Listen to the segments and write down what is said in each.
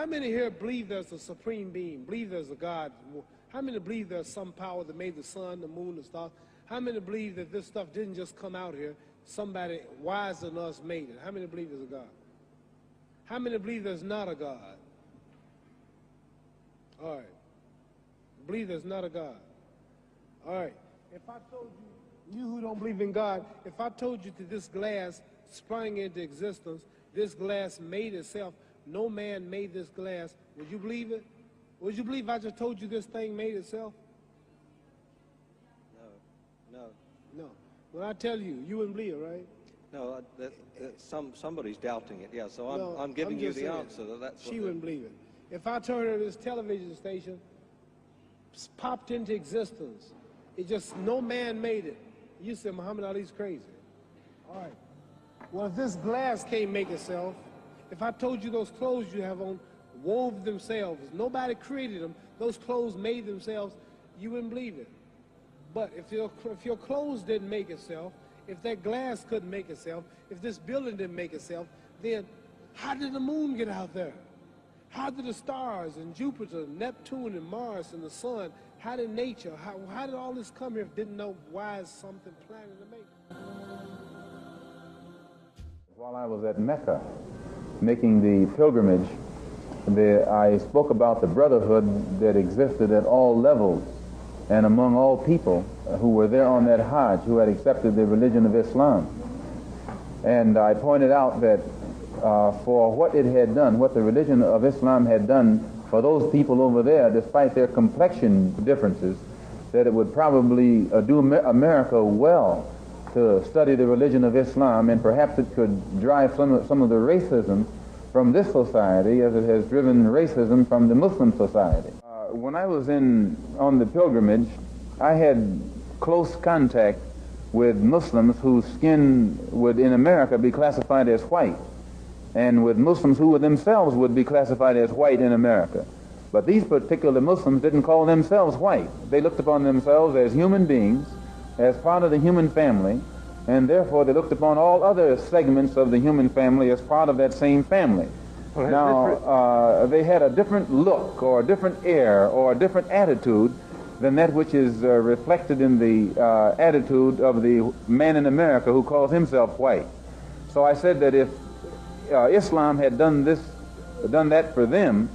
How many here believe there's a supreme being, believe there's a God? How many believe there's some power that made the sun, the moon, the stars? How many believe that this stuff didn't just come out here? Somebody wiser than us made it. How many believe there's a God? How many believe there's not a God? All right. Believe there's not a God. All right. If I told you, you who don't believe in God, if I told you that this glass sprang into existence, this glass made itself, no man made this glass, would you believe it? Would you believe I just told you this thing made itself? No. When I tell you, you wouldn't believe it, right? No, somebody's doubting it, yeah, so I'm giving you the answer. That's she wouldn't believe it. If I told her this television station popped into existence, it just, no man made it, you said Muhammad Ali's crazy. All right. Well, if this glass can't make itself, if I told you those clothes you have on wove themselves, nobody created them, those clothes made themselves, you wouldn't believe it. But if your clothes didn't make itself, if that glass couldn't make itself, if this building didn't make itself, then how did the moon get out there? How did the stars and Jupiter, Neptune and Mars and the sun, how did nature, how did all this come here if didn't know why is something planning to make it? While I was at Mecca making the pilgrimage, I spoke about the brotherhood that existed at all levels and among all people who were there on that Hajj, who had accepted the religion of Islam. And I pointed out that for what it had done, what the religion of Islam had done for those people over there, despite their complexion differences, that it would probably do America well to study the religion of Islam, and perhaps it could drive some of the racism from this society as it has driven racism from the Muslim society. When I was on the pilgrimage, I had close contact with Muslims whose skin would in America be classified as white, and with Muslims who themselves would be classified as white in America. But these particular Muslims didn't call themselves white. They looked upon themselves as human beings, as part of the human family, and therefore they looked upon all other segments of the human family as part of that same family. Now, they had a different look or a different air or a different attitude than that which is reflected in the attitude of the man in America who calls himself white. So I said that if Islam had done that for them,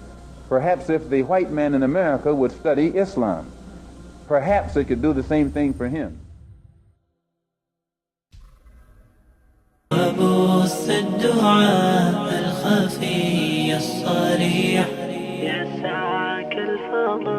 perhaps if the white man in America would study Islam, perhaps it could do the same thing for him. وبث الدعاء الخفي الصريح يسعك الفضل